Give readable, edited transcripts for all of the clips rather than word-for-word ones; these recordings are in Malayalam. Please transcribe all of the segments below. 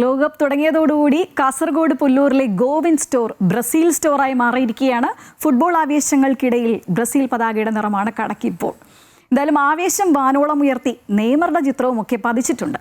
ലോകകപ്പ് തുടങ്ങിയതോടുകൂടി കാസർഗോഡ് പുല്ലൂരിലെ ഗോവിന്ദ് സ്റ്റോർ ബ്രസീൽ സ്റ്റോറായി മാറിയിരിക്കുകയാണ്. ഫുട്ബോൾ ആവേശങ്ങൾക്കിടയിൽ ബ്രസീൽ പതാകയുടെ നിറമാണ് കടക്കിപ്പോൾ. എന്തായാലും ആവേശം വാനോളം ഉയർത്തി നെയ്മറുടെ ചിത്രവും ഒക്കെ പതിച്ചിട്ടുണ്ട്.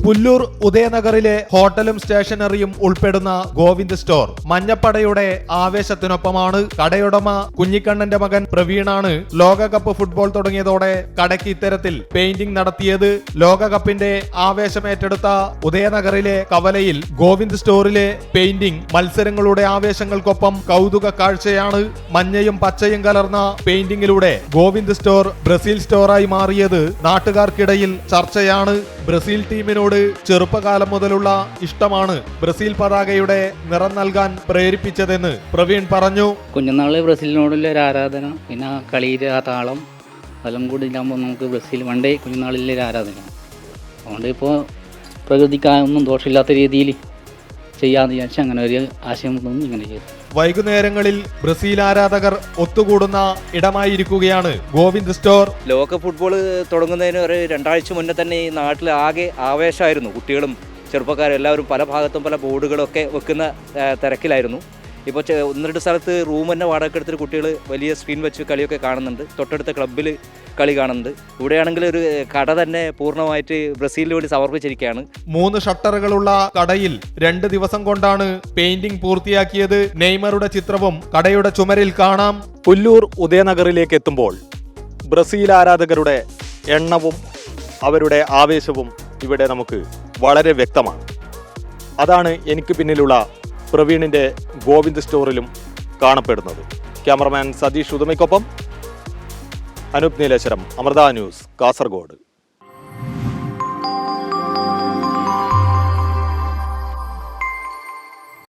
പുല്ലൂർ ഉദയനഗറിലെ ഹോട്ടലും സ്റ്റേഷനറിയും ഉൾപ്പെടുന്ന ഗോവിന്ദ് സ്റ്റോർ മഞ്ഞപ്പടയുടെ ആവേശത്തിനൊപ്പമാണ്. കടയുടമ കുഞ്ഞിക്കണ്ണന്റെ മകൻ പ്രവീണാണ് ലോകകപ്പ് ഫുട്ബോൾ തുടങ്ങിയതോടെ കടയ്ക്ക് ഇത്തരത്തിൽ പെയിന്റിംഗ് നടത്തിയത്. ലോകകപ്പിന്റെ ആവേശമേറ്റെടുത്ത ഉദയനഗറിലെ കവലയിൽ ഗോവിന്ദ് സ്റ്റോറിലെ പെയിന്റിംഗ് മത്സരങ്ങളുടെ ആവേശങ്ങൾക്കൊപ്പം കൗതുക കാഴ്ചയാണ്. മഞ്ഞയും പച്ചയും കലർന്ന പെയിന്റിംഗിലൂടെ ഗോവിന്ദ് സ്റ്റോർ ബ്രസീൽ സ്റ്റോറായി മാറിയത് നാട്ടുകാർക്കിടയിൽ ചർച്ചയാണ്. ബ്രസീൽ ടീമിനോട് ചെറുപ്പകാലം മുതലുള്ള ഇഷ്ടമാണ് ബ്രസീൽ പതാകയുടെ നിറം നൽകാൻ പ്രേരിപ്പിച്ചതെന്ന് പ്രവീൺ പറഞ്ഞു. കുഞ്ഞുനാള് ബ്രസീലിനോടുള്ള ഒരു ആരാധന, പിന്നെ കളിയിലെ ആ താളം എല്ലാം കൂടി ഇല്ലാകുമ്പോൾ നമുക്ക് ബ്രസീൽ പണ്ടേ കുഞ്ഞുനാളിലെ ഒരു ആരാധന. അതുകൊണ്ട് ഇപ്പോൾ പ്രകൃതിക്കൊന്നും ദോഷമില്ലാത്ത രീതിയിൽ ചെയ്യാന്ന് വിചാരിച്ചാൽ അങ്ങനെ ഒരു ആശയം തോന്നി ഇങ്ങനെ ചെയ്തു. വൈകുന്നേരങ്ങളിൽ ബ്രസീൽ ആരാധകർ ഒത്തുകൂടുന്ന ഇടമായിരിക്കുകയാണ് ഗോവിന്ദ് സ്റ്റോർ. ലോക ഫുട്ബോൾ തുടങ്ങുന്നതിന് ഒരു 2 ആഴ്ച മുന്നേ തന്നെ ഈ നാട്ടിൽ ആകെ ആവേശമായിരുന്നു. കുട്ടികളും ചെറുപ്പക്കാരും എല്ലാവരും പല ഭാഗത്തും പല ബോർഡുകളൊക്കെ വെക്കുന്ന തിരക്കിലായിരുന്നു. ഇപ്പോൾ 1-2 സ്ഥലത്ത് റൂം തന്നെ വാടക എടുത്തിട്ട് കുട്ടികൾ വലിയ സ്ക്രീൻ വെച്ച് കളിയൊക്കെ കാണുന്നുണ്ട്. തൊട്ടടുത്ത ക്ലബ്ബിൽ കളി കാണുന്നുണ്ട്. ഇവിടെയാണെങ്കിൽ ഒരു കട തന്നെ പൂർണ്ണമായിട്ട് ബ്രസീലിന് വേണ്ടി സമർപ്പിച്ചിരിക്കുകയാണ്. 3 ഷട്ടറുകളുള്ള കടയിൽ 2 ദിവസം കൊണ്ടാണ് പെയിന്റിംഗ് പൂർത്തിയാക്കിയത്. നെയ്മറുടെ ചിത്രവും കടയുടെ ചുമരിൽ കാണാം. പുല്ലൂർ ഉദയനഗറിലേക്ക് എത്തുമ്പോൾ ബ്രസീൽ ആരാധകരുടെ എണ്ണവും അവരുടെ ആവേശവും ഇവിടെ നമുക്ക് വളരെ വ്യക്തമാണ്. അതാണ് എനിക്ക് പിന്നിലുള്ള പ്രവീണിന്റെ ഗോവിന്ദ് സ്റ്റോറിലും കാണപ്പെടുന്നത്. ക്യാമറമാൻ സതീഷ് ഉദമയ്ക്കൊപ്പം അനൂപ് നീലേശ്വരം, അമൃത ന്യൂസ്, കാസർഗോഡ്.